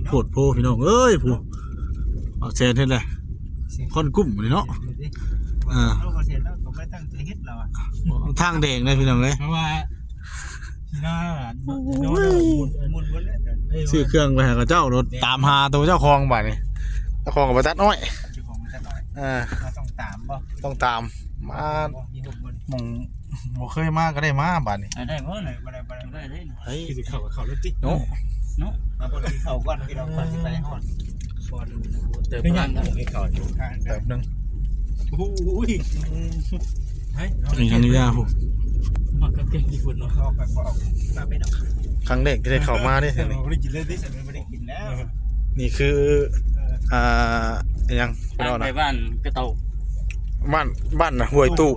โผดโพพี่น้องเอ้ยผู้เอาแซนเฮ็ดเลยคนกุ้มนี่เนาะลูกเสียแล้วก็ไม่ตั้งใจเฮ็ดแล้วอ่ะทางแดงเลยพี่น้องเอ้ยเพราะว่าที่หน้าโดนมุนเลยซื้อเครื่องไปหากระเจ้ารถตามหาตัวเจ้าของบัดนี้เจ้าของก็บ่ตัดน้อยเจ้าของมันจะน้อยต้องตามบ่ต้องตามมาหม่องบ่เคยมาก็ได้มาบัดนี้ได้บ่ได้ได้เฮ้ยสิเข้ารถติเนาะมาบ่ได้เข้าก่อนพี่น้องก่อนสิไปฮอดก่อนเติมพลังให้เข้าอยู่แป๊บนึงอุ้ยเฮ้ยนี่ครั้งนี้ยาผู้มันก็เก่งที่คุณเนาะเข้าไปบ่เอามาไปดอกครั้งแรกที่ได้เข้ามาเด้บ่ได้กินเลยดิฉันบ่ได้กินแล้วนี่คือยังไปบ้านกระเตาบ้านน่ะห้วยตู้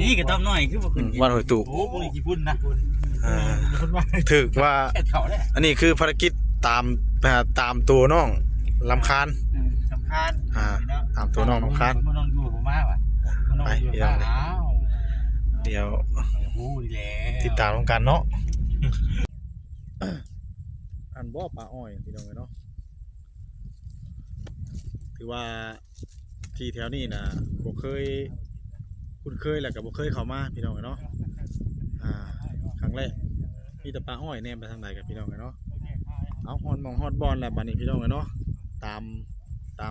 นี่กระเตาน้อยคือบ่ขึ้นบ้านห้วยตู้โอ้บ่ได้กี่พุ่นนะถึกว่าอันนี้คือภารกิจตามตัวน้องลำคาญตามตัวน้องลำคาญมันต้องอยู่ผมมาว่ะไปเดี๋ยวติดตามกันเนาะอันบ่ปลาอ้อยพี่น้องเนาะถือว่าที่แถวนี้นะบ่เคยคุ้นเคยแล้วก็บ่เคยเข้ามาพี่น้องเนาะครั้งแรกมีแต่ปลาอ้อยแนมไปทางไหนกับพี่น้องเนาะเอาฮอดมองฮอดบอลแล้วบัดนี้พี่น้องเนาะตา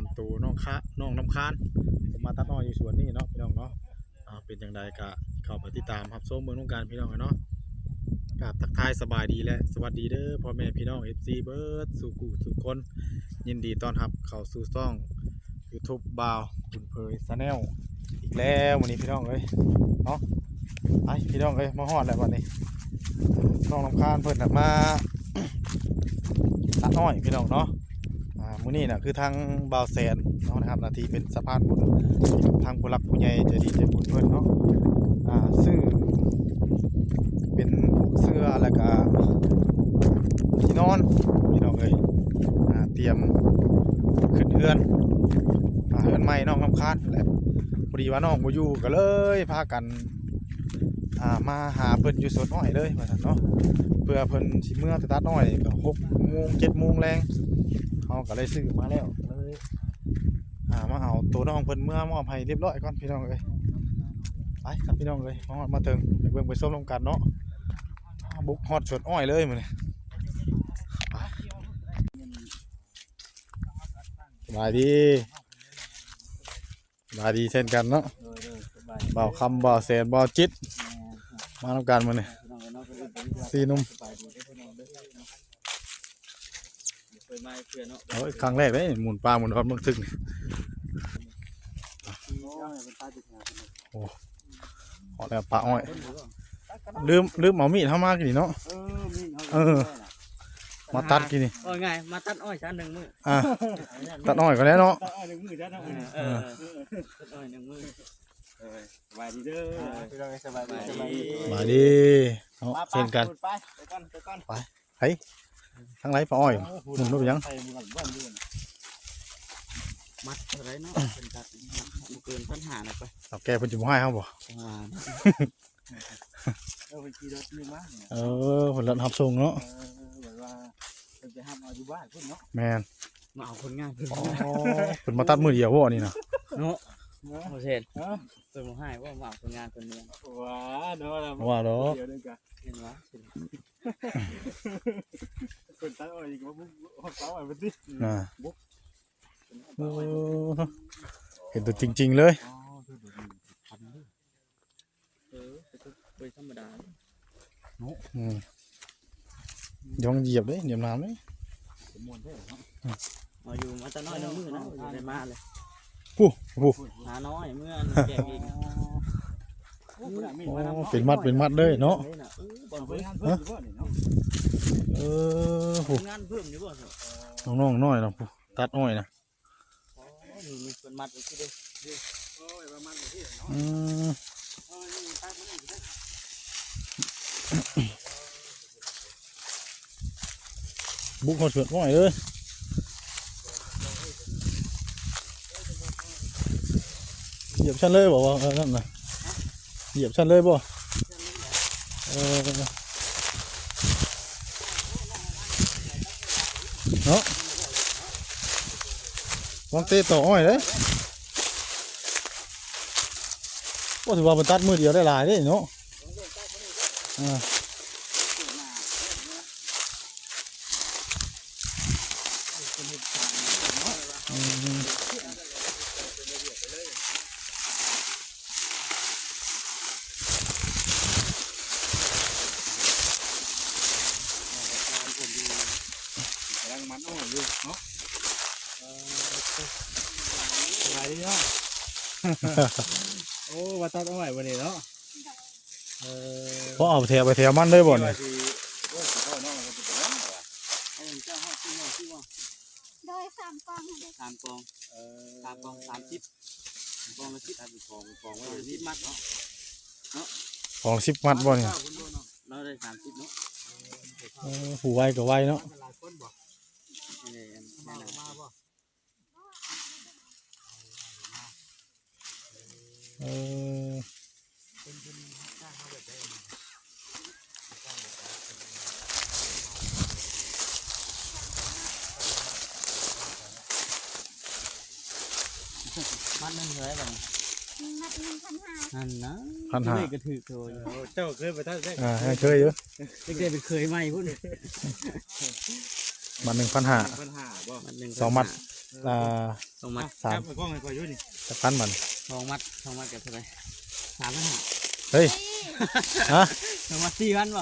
มตัวน้องน้ำค้านผมมาตัดอ้อยอยู่สวนนี่เนาะพี่น้องเนาะเป็นจังใดก็เข้าไปติดตามรับชมเมืองน้องการพี่น้องเนาะกับทักทายสบายดีและสวัสดีเด้อพ่อแม่พี่น้อง FC เบิร์ดสู่คนยินดีต้อนรับเข้าสู่ช่อง YouTube บ่าวบุญเผยชาแนลอีกแล้ววันนี้พี่น้องเอ้ยเนาะไปพี่น้องเอ้ยมาฮอดแล้ววันนี้น้องน้ำค้านเพิ่นมาตัดอ้อยพี่น้องเนาะมื้อนี้น่ะคือทางบ่าวแสนเนาะนะครับนาทีเป็นสะพานบุญกับทางผู้รักผู้ใหญ่ใจดีใจบุญเพิ่นเนาะซึ่งเป็นเสื้อแล้วก็ที่นอนพี่น้องเอ้ยเตรียมขึ้นเฮือนใหม่น้องน้ำค้านแหละพอดีว่าน้องบ่อยู่ก็เลยพากันมาหาเพิ่นอยู่สวนอ้อยเลยว่าซั่นเนาะเพื่อเพิ่นสิเมื่อตัดอ้อยก็6 โมง 7 โมงแรงเขาก็เลยซื้อมาแล้วเลยมาเอาตัวน้องเพิ่นเมื่อมอบให้เรียบร้อยก่อนพี่น้องเอ้ยไปครับพี่น้องเอ้ยมาถึงไปเบิ่งไปส้มลงกันเนาะบุกฮอดสวนอ้อยเลยมื้อนี้สบายดีเช่นกันเนาะบ่าวคำบ่าวแสนบ่าวจิตมาทำการมื้อนี้4 หนุ่มครั้งแรกเลยหมุนปลาหมุนรถมึงทึกนี่โอ้ขอแล้วปลาอ้อยลืมเอามีดเข้ามากี่เนาะมาตัดกี่นี่ไงมาตัดอ้อยชั้น1 มื้อตัดอ้อยก็แล้วเนาะตัดอ้อย1 มื้อตัดอ้อย1 มื้อสบายดีเด้อสบายดีเนาะเช่นกันไปทั้งไรปลาอ้อยหมุนรู้ยังมัดอะไรเนาะเป็นตัดเกินปัญหาหน่อยไปเอาแกเพิ่นจะบ่ให้เฮาบ่ไปขี่รถนี่มาเพิ่นรับส่งเนาะแบบว่าเพิ่นจะห้ามเอาอยู่บ้านเพิ่นเนาะแม่นมาเอาคนงานเพิ่นเพิ่นมาตัดมื้อเดียวบ่นี่นะเนาะบ่เห็นเพิ่นบ่ให้ว่ามาเอาคนงานเพิ่นเนี่ยว้าเนาะว่าดอกเดี๋ยวนึงกะเห็นว่าเพิ่นตัดอ้อยอีกว่าฮอดเสาอ้อยเพิ่นติบุกเห็นตัวจริงๆเลยเป็นธรรมดาเนาะย่องเหยียบเลยเหยียบน้ำเลยอยู่มาแต่น้อย1 มื้อนะได้มาเลยหาน้อยเมื่อแจกอีกเป็นมัดเลยเนาะงานเพิ่มอยู่บ่น้องน้อยนะตัดอ้อยนะมีเป็นมัดอีกทีเดียวประมาณนี้เนาะบุกเขาสวนอ้อยเลยเหยียบชั้นเลยบอกว่านั่นนะเหยียบชั้นเลยบ่น เนาะวางเตะต่ออ้อยเลยว่าถือว่ามันตัดมือเดียวได้หลายเด้เนาะกำลังมัดอ้อยอยู่เนาะสบายดีเนาะโอ้ว่าตัดอ้อยวันนี้เนาะเพราะเอาไปแถวมันได้บ่เนี่ย โอ้สิพ่อน้องก็สิไปแล้วว่ะเอาเจ้าฮอดที่ว่า โดย3 กองให้ได้ 3 กอง3 กอง 30กองละ10ถ้าเป็นกองไว้10มัดเนาะ ของ10 มัดบ่เนี่ย เราได้30เนาะ ผู้ไวก็ไวเนาะ หลายคนบ่นี่มาบ่ เออ มัดนึงเท่าไหร่บ่ มัด1,500 นั่นนะ 1,500 ก็ถือโตอยู่เจ้าเคยไปทัดได้ เคยอยู่ เด็กๆเป็นเคยใหม่พุ่น มัน 1,500 ปัญหาบ่ 2 มัด2 มัด 3 ครับกล้องให้ก่อยอยู่นี่ จะพันมัน 2 มัดกับเท่าไหร่3,500 เฮ้ยฮะ 2 มัด4,000บ่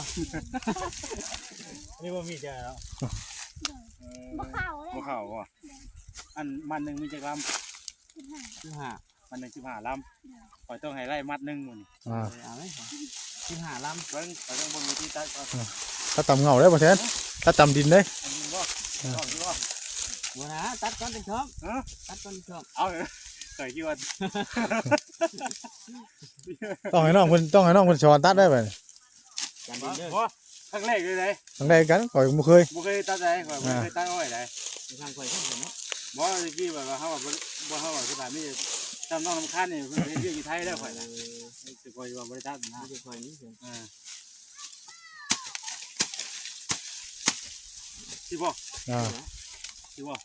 นี่บ่มีจ้ะเนาะ บ่เข้าเลย บ่เข้าบ่อันมัดนึงมีจักลำ 15 มัน15ลำข่อยต้องให้ไล่มัดนึงมื้อนี้เอาไหม15ลำเบิ่งข่อยต้องบนวิธีตัดก่อน ถ้าตำเงาได้บ่แทนถ้าตำดินได้ อันนี้บ่ชอบอยู่บ่บ่นะตัดก่อนเป็นชอบตัดก่อนเป็นชอบเอาข่อยคิดว่า ต้องให้น้องเพิ่นสอนตัดได้บ่ บ่ครั้งแรกเลยเด้ ทั้งใดกันข่อยบ่เคย บ่เคยตัดได้ข่อยบ่เคยตัดอ้อยได้ทางข่อยเนาะบ่ตะกี้แบบว่าเฮาบ่เฮาว่าคือแบบนี้จำน้องน้ำคันนี่เพิ่นเรียนอยู่ไทยแล้วข่อยน่ะสิข่อยว่าบ่ได้ตัดนะข่อยนี่สิบ่สิบ่บ่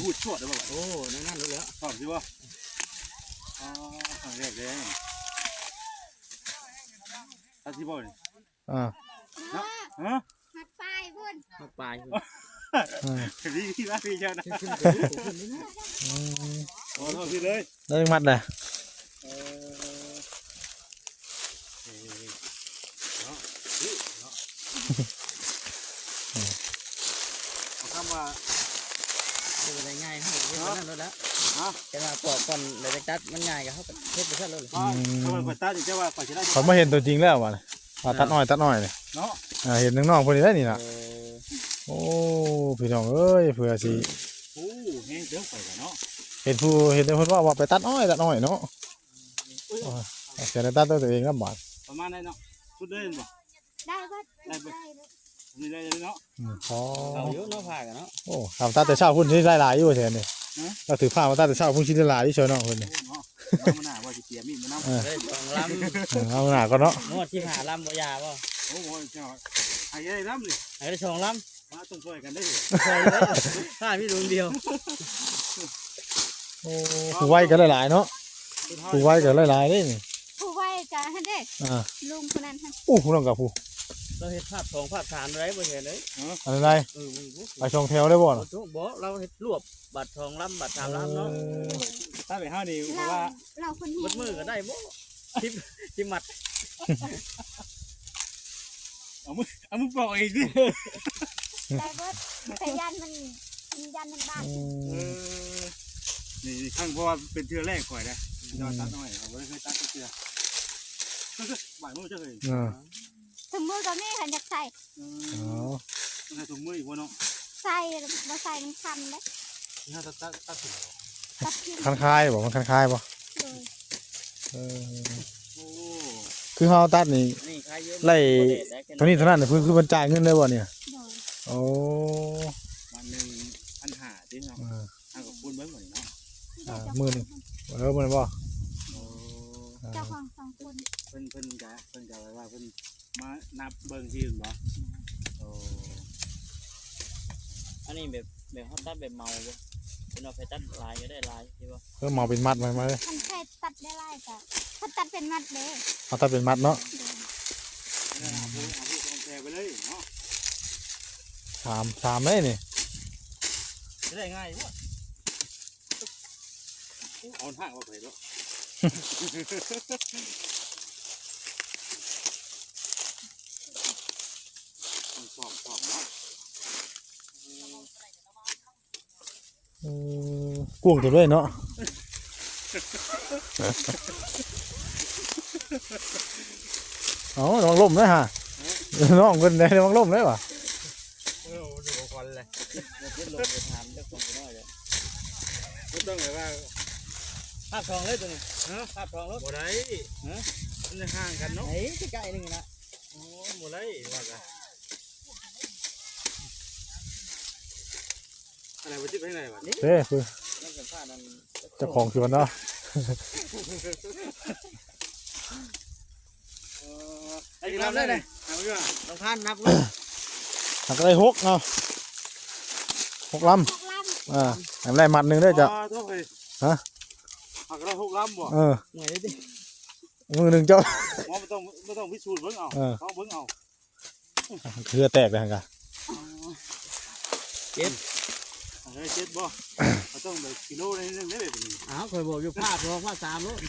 ฮู้ชวดได้บ่โอ้นั่นรู้แล้วชอบสิบ่อ๋อครั้งแรกเลยตัดสิบ่นี่ฮะ หัดปลายพุ่น ปลายพี่ว่าพี่เจ้านะโอ้โหพี่เลย ได้มัดแหละ คำว่าเป็นอะไรง่ายให้เรื่องนั้นแล้วจะมาปอกก่อนเลยจะตัดมันง่ายกับเขาเฮ็ดไปซะเลยเขาตัดจะว่าก่อนจะได้ เขามาเห็นตัวจริงแล้วว่ะตัดอ้อยเลยเนาะเห็นน้องๆคนนี้ได้นี่นะโอ้พี่น้องเอ้ยเผื่อสิ โอ้เฮ้ยเดี๋ยวไปกันเนาะ เห็นเพิ่นว่าไปตัดอ้อยเนาะเสียตัดตัวเองครับบาด ประมาณนั้นเนาะสุดเลยบ่ ได้บ่ได้ นี่ได้เนาะ อ๋อ เอาเยอะเนาะผ่ากันเนาะ โอ้ทำตัดแต่เช้าพุ่นที่หลายๆอยู่แทนนี่เราถือผ้ามาตัดแต่เช้าพุ่นชิ้นหลายที่ช่วยน้องเพิ่นนี่ มันน่าว่าสิเสียมีดมันนำได้2ลำ เอาหน้าก็เนาะ งวดที่5ลำบ่ยาบ่โอ้โหเจ้าให้ได้ลำนี่ให้ได้2ลำมาต้องช่วยกันได้ถ้ามีดวงเดียว โอ้ผู้ไว้ก็หลายๆเนาะผู้ไว้ก็หลายๆนี่ ผู้ไว้ก็ให้ได้ลุงคนนั้นหั่น ผู้น้องกับผู้ เราเฮ็ดภาพ2ภาพ3ได้บ่เห็นเด้อะไรไปช่องแถวได้บ่เนาะ บ่เราเฮ็ดรวบบัตร2ลำบัตร3ลำเนาะถ้าไปเฮานี่เพราะว่า เราคนนี้ มัดมือก็ได้บ่10มัดเอามือปอกอีกดิ ได้เบิดแต่ยันมันบ้าน นี่ข้างเพราะว่าเป็นเทื่อแรกข่อยนะยอดตัดน้อยเขาบ่ได้เคยตัดเทื่อบ่ายมือจะเคย ถุงมือก็มีค่ะอยากใส่ ใส่ถุงมืออีกบ่เนาะ ใส่บ่ใส่มันคันเด้ นี่เฮาตัดถุง ตัดทิ้ง คันคายบ่มันคันคายบ่ เลย โอ้ คือเฮาตัดนี่ นี่ขายเยอะ ไล่เท่านี้เท่านั้นคือมันจ่ายเงินได้บ่เนี่ย เลย โอ้ วันนึง1,500ติเนาะเอากับคุณเบิ่งบ่นี่เนาะ มื้อนึงมื้อนั้นบ่ โอ้ เจ้าของ2คน เพิ่นจะว่าเพิ่นมานับเบิ่งที่อื่นบ่โอ้ อันนี้แบบเขาตัดแบบเมาบ่เป็นเอาไปตัดลายก็ได้ลายใช่ป่ะ เพิ่มมาเป็นมัดมาเลย มันแค่ตัดได้ไล่กะถ้าตัดเป็นมัดเด้ เอาตัดเป็นมัดเนาะ เอาผู้กองแพไปเลยเนาะ สามเลยนี่ จะได้ง่ายว่ะเอาทางออกไปแล้วสอบเนาะ กวงตัวด้วยเนาะระวังล่มด้วยฮะน้องคนใดระวังล่มด้วยวะ ดูควันเลย เดี๋ยวขึ้นลงไปถามเจ้าของก็ได้เลย ไม่ต้องเลยว่า ภาพทองเลยตัวนี้ภาพทองรถ บ่ได้มันห่างกันเนาะ ไหนใกล้ๆนึงนะ โอ้บ่ได้ว่ากันอะไรวะที่ไปไหนวะ เฮ้ยคือ นั่นเป็นผ้านั่น เจ้าของชวนเนาะ ไอ้กรับได้เลยเอาดีกว่า ต้องท่านนับเลย หักได้หกเนาะหกล พวกลำ ำอันแรกมัดหนึ่งได้จ้ะ โทษเลย ฮะ หักเรา6ลำบ่ หน่วยได้ดิ มือหนึ่งเจ้า ว่าไม่ต้องพิสูจน์เบิ่งเอาเขาเบิ่งเอา เครือแตกเลยฮะกะ เจ็ดบ่เราต้องแบบกิโลนึงได้แบบนี้ อ้าวเคยบอกอยู่ผ้าทองผ้าสามรถ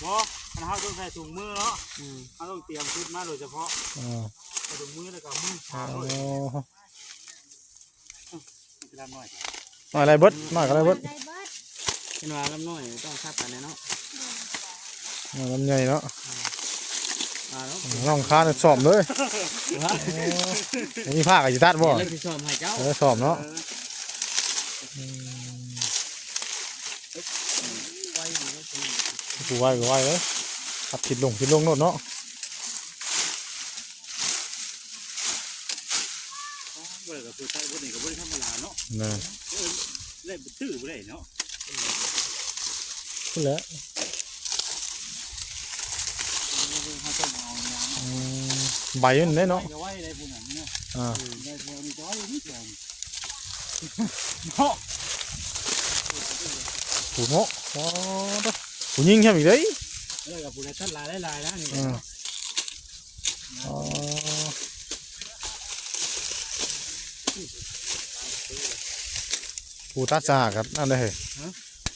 บ่มันเฮาต้องใส่ถุงมือเนาะเฮาต้องเตรียมชุดมาโดยเฉพาะใส่ถุงมือแล้วก็มือขาด้วยเวลาหน่อย หน่อยอะไรเบิดหน่อยอะไรเบิด ได้เบิด เป็นว่าลำน้อยต้องคัดกันเนาะ ลำใหญ่เนาะ มาแล้ว น้องค้าเนี่ยสอบเลยมีผ้ากับจีตัดบ่ เล่นที่ชมให้เจ้า สอบเนาะ ไว้อยู่แล้ว กูไหวเลยขับผิดลงโน่นเนาะ บ่ได้ก็คือใส่บ่นี่ก็บ่ได้ธรรมดาเนาะ นี่ เล่นตื้อบ่ได้เนาะ ขึ้นแล้ว เขาจะเอายาง ใบมันได้เนาะ จะไว้ได้พุ่นน่ะเนี่ย À. ได้แถวนี้จะไว้นิดเดียวเนาะ ถูกเนาะผู้ยิงใช่ไหมเด้ย แล้วก็ผู้ใดทัดลายลายนะนี่ ผู้ตัดสหครับนั่นเลย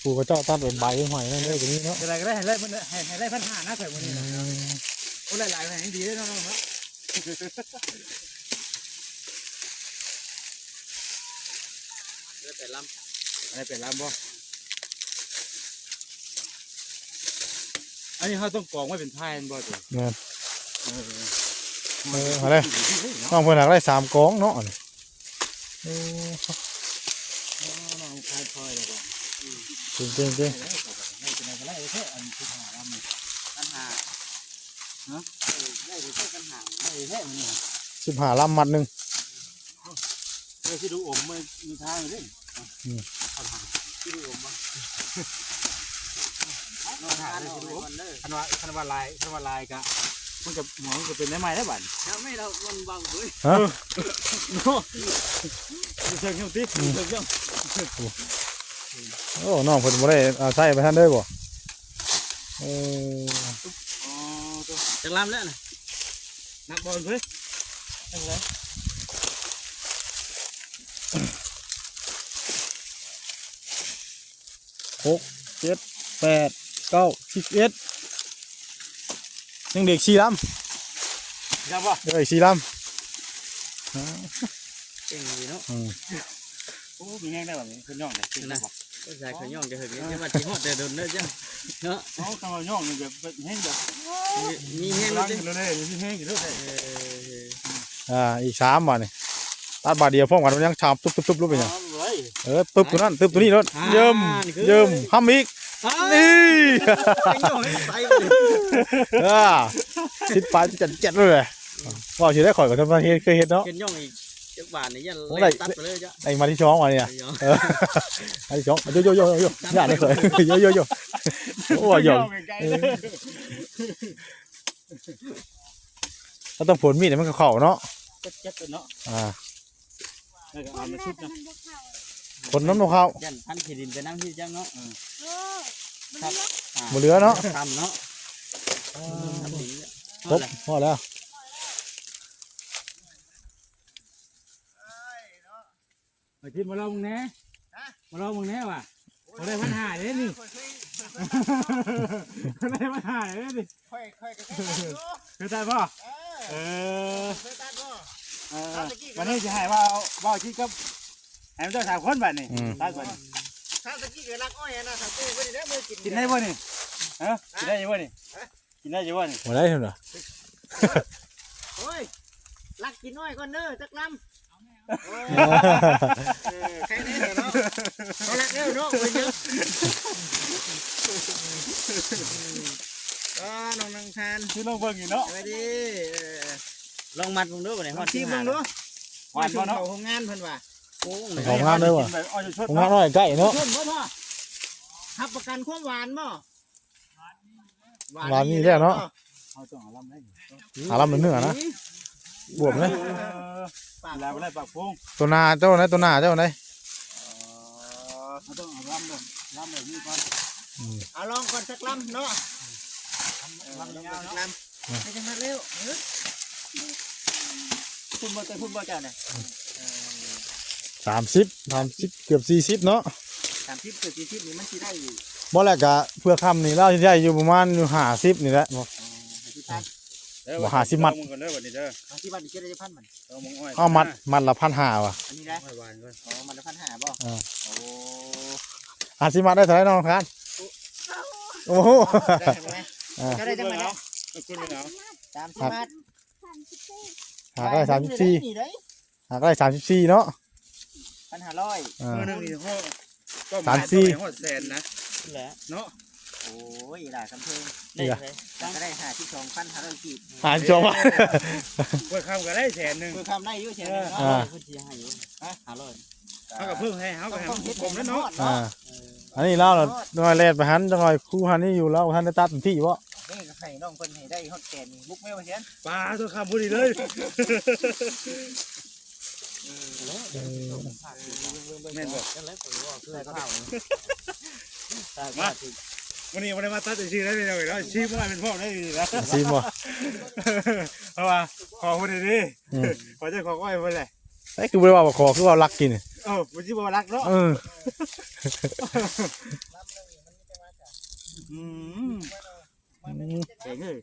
ผู้ก็เจ้าตัดเป็นใบหอยนั่นเลยตรงนี้เนาะ อะไรก็ได้ให้ได้1,500นะข่อยมื้อนี้นะโอ้หลายๆให้ดีเด้อน้องๆเนาะ แล้วแต่ล อะไรเป็นลำบ่อันนี้เขาต้องกองไว้เป็นพายบ่ตัว เนี่ยอะไรน้องเพิ่นหักได้3กองเนาะ ำน้องคายพลอยเลยก่อน จริง ไม่เป็นไรก็ได้แค่อันที่หาลำ ปัญหาได้แค่ปัญหา ได้แค่มันนี่ 15ลำมัดหนึ่ง เออที่ดูอมมันมีทางอยู่ด้วยที่ดูอมมั้ง น้องทานออกไปก่อนเด้อ คันว่าลายกะมันกับหมอมันก็เป็นได้ไหมได้บัด แล้วไม่เรามันเบาเว้ย ฮะ เนาะเชิงเชิงติ๊กเชิงเชิง โอ้น้องเพิ่นบ่ได้ใส่ไปท่านเด้อบ่ อ๋อตัว จะลำแล้วนะ นักบอลเพื่อนอะไร 6 7 8 9 11ยังเด็ก4ลำ ยังป่ะ เอ้ย4ลำ เก่งดีเนาะ โอ้มีแห้งได้แบบนี้คือย่องได้คือนะป่ะ ก็ใส่ขย่องจะเห็นนี่มาที่หอดแต่โดนเด้อจ้ะเนาะ เขาคำว่าย่องนี่แบบแห้งแบบ มีแห้ง ล้าง ด้วย กันเลยมีแห้งอยู่ด้วย อีก3บ่นี่ตัดบาทเดียวพร้อมกันมันยังชามตุ๊บๆๆลงไปหยัง เลย ตึบตัวนั้นตึบตัวนี้รถเยิ่มห้ำอีกนี่ ขย่องให้ใส่ไปเลย ชิดปลายจัดเจ็ดเลยว่าชื่อได้ข่อยกับทำมาเฮ็ดเคยเฮ็ดเนาะ ขย่องอีกจักบาทนี่ยัน ผมได้ ตัดไปเลยจ้ะ ไอ้มาที่ช่องมาเนี่ยมาที่ช่องโยโยโยโยอย่าได้เคยโยโยโยโอ้ยโยถ้าต้องผลมีดมันก็เข่าเนาะ เจ็บเนาะ แล้วก็เอามาชุบนะ คนน้ำนกเขา ยันพันขีดินไปน้ำที่จังเนาะ บ่เหลือเนาะ ทำเนาะ ครบพอแล้ว มาคิดมาลองมึงแน่มาลองมึงแน่ว่ะเขาได้ปัญหาเลยนี่เขาได้ปัญหาเลยนี่ ค่อยก็ เคยตายป่ะเคยตัดบ่ วันนี้จะให้ว่าคิดกับแอมเจ้าสาวคนแบบนี้ตายก่อน ถ้าตะกี้ก็รักอ้อยนะถ้าตู้บ่ได้มือกิน กินได้บ่นี่ฮะกินได้ยังบ่นี่กินได้ยังบ่นี่ บ่ได้เท่าไหร่ โอ้ยรักกินอ้อยก่อนเด้อจักลำใครนี่เนาะเขารักเด้อเนาะไปเยอะก็น้องนางทาน ที่ลองเบิ่งอยู่เนาะ ไปดิ ลองมัดมึงด้วยบ่ได้ฮอด ที ที่ มึ หาง ดู หวานบ่เนาะ โรงงานเพิ่นว่า โอ้ย ของงานด้วยว่ะ อ้อยชด ของงานน้อยใกล้เนาะ เพิ่นบ่พ่อรับประกันความหวานบ่ หวานนี่แล้วเนาะ เขาต้องเอาลำได้ หาลำเนื้อนะบวมเลย แล้วได้ปากพง ตัวหนาเจ้าไหนตัวหนาเจ้าไหน เขาต้องเอาลำแบบนี้ก่อน เอาลองก่อนสักลำเนาะลำไม่จะมาเร็ว คุณบ่ใจคุณบ่จ้าเนี่ย 30เกือบ40เนาะ 30เกือบ40นี่มันสิได้ บ่แลวก็เพื่อคำนี่เราสิได้อยู่ประมาณอยู่50นี่แหละบ่ มึงก่อนเด้อวันนี้เด้อ เอาที่บ้านนี่จะได้พันมัน เอามึงอ้อย เอามัดละ1,500ว่ะ อันนี้ได้ อ้อยหวานก่อน อ๋อมันละ1,500บ่โอ้ 50มัดได้เท่าไหร่น้องครับโอ้โห ได้ไหมก็ได้จังไหน คุณไปเอา 30 บาท หาได้34 นี่ได้ หาได้34เนาะ 1,500 นึงนี่เขาก็ 34 หดแสนนะ แหละ เนาะ โอ้ยล่ะกำเพิง ได้เลย ก็ได้52,500กีบ หาจบว่า เพื่อข้ามก็ได้แสนหนึ่ง คือคำได้อยู่เฉย อ่า เพิ่นสิให้อยู่500 เขากับเพิ่งให้เขากับให้ผมแล้วเนาะ อ่าอันนี้เล่าน่ะน้อยแลดไปหันจังหน่อยครูหันนี่อยู่แล้วท่านได้ตัดเป็นที่บ่ นี่ก็ให้น้องเพิ่นให้ได้ฮอดแกนนี่บุกแม่ว่าเห็น ปลาตัวข้ามพอดีเลย แม่นบอก จังได๋ผมว่าคือข้าวมา วันนี้วันนี้มาตัดชื่อได้เลยแล้วชื่อมันเป็นพ่อได้ดีแล้ว ซีบ่ เพราะว่าขอพอดีดิขอจะขออ้อยไปเลย ไอ้คือบ่ได้ว่าบ่ขอคือว่ารักกิน มันชื่อว่ารักเนาะ เออ เก่งเลย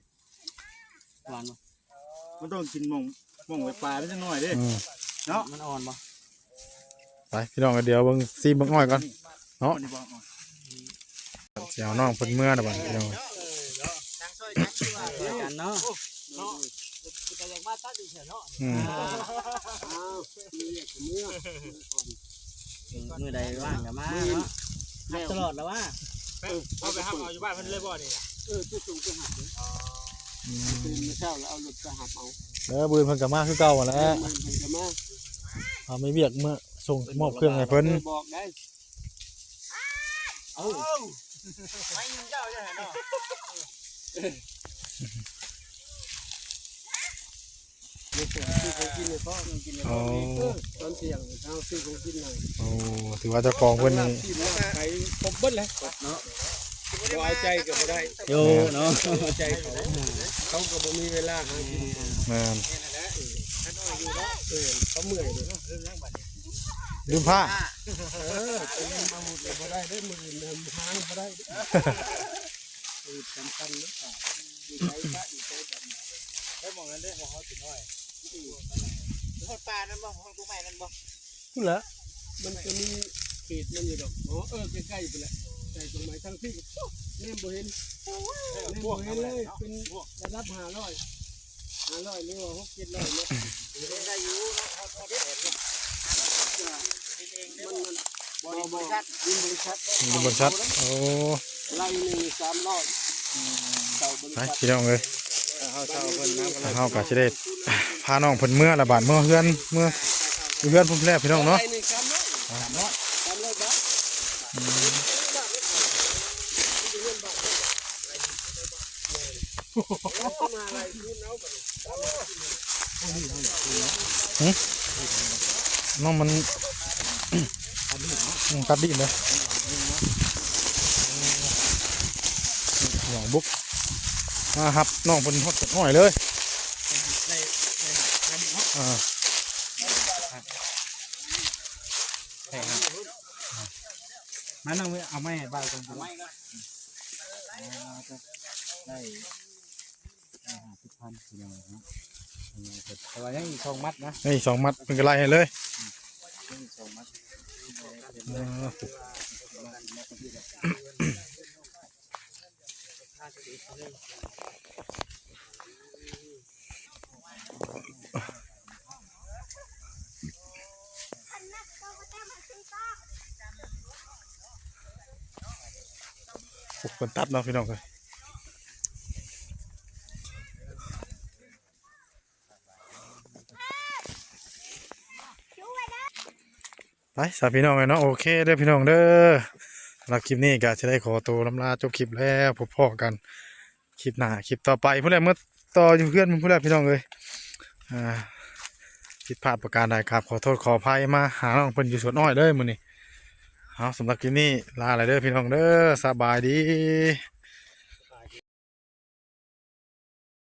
หวานบ่ มันต้องกินมองไปปลาไม่ใช่น้อยดิเนาะ มันอ่อนบ่ ไปพี่น้องเดี๋ยวเบิ่งซีเบิ่งอ้อยก่อน เนาะ เสียวน้องเพิ่นเมื่อน่ะบัดพี่น้อง ทางซอยนั้นคือว่า เจอกันเนาะ แต่อยากมาตัดอีกเนาะ มือใดว่างก็มาเนาะนัดตลอดแล้วว่า เอาไปหักเอาอยู่บ้านเพิ่นเลยบ่นี่ เช้าแล้วเอารถไปหาเอา แล้วบืนเพิ่นก็มาคือเก่าหั่นแหละ มันจะมา เอาไม่เวียกเมื่อส่งมอบเครื่องให้เพิ่น บอกได้เอาไม่ยิงเจ้าจะเห็นเนาะซื้อของกินเลยพ่อกินเลย โอ้ ตอนเที่ยงเช้าซื้อของกินหน่อย โอ้ถือว่าเจ้าของเพิ่นนี่ ไข่ครบเบิ้ลเลยเนาะวายใจก็ไม่ได้ โยเนาะ ใจเขาก็บ่มีเวลาหากิน แม่น เขาเมื่อยเลย ลืมผ้า เป็นมาหมดเลยบ่ได้ได้มือเดิมหางบ่ได้สำคัญนะอีใจพระอีใจแบบได้มองนั้นได้มองเขาสิน้อยหดปลานั่นบ่ของตัวใหม่นั่นบ่ พูดแล้ว มันจะมีเขตมันอยู่ดอกอ๋อใกล้ๆไปแหละใกล้ตรงไหนทั้งที่แม่บ่เห็นแม่บ่เห็นเลยเป็นระดับ500หรือว่า600-700เนาะได้อยู่เนาะทอดเด็ดมันบริษัทดินบริษัท มีบนชัดโอ้ ไล่หนึ่ง300เต่าบริ ไป ษัท พี่น้องเอ้ย เขาเช่าเพิ่นนะ เฮาก็สิได้พาน้องเพิ่นเมื่อละบาดเมื่อเฮือนอยู่เฮือนพุ่นแลพี่น้องเนาะ ไล่หนึ่ง300บาทมาอะไรคุณเอาไป น้องมัน ตัดดินเลยหนองบุกมาครับน้องเป็นฮอดสดห้อยเลยอ่า มานั่งเอาไม้บ้านกันไม้ก็ได้50,000พี่น้องเนาะแต่ว่ายังอีก2 มัดนะ นี่2 มัดเป็นกระไรให้เลย ยังอีก2 มัด อันนั้นก็บ่ได้มาซื้อต่อ ปลูกคนตัดเนาะพี่น้องเลยไปสาพี่น้องเลยเนาะโอเคเด้อพี่น้องเด้อสำหรับคลิปนี้ก็จะได้ขอตัวลำลาจบคลิปแล้วพบพ่อกันคลิปหน้าคลิปต่อไปเพื่อนเมื่อต่ออยู่เพื่อนเพื่อนพี่น้องเลยผิดพลาดประการใดครับขอโทษขออภัยมาหาน้องเพิ่นอยู่สวนอ้อยเด้อมื้อนี้เอาสำหรับคลิปนี้ลาอะไรเด้อพี่น้องเด้อสบายดี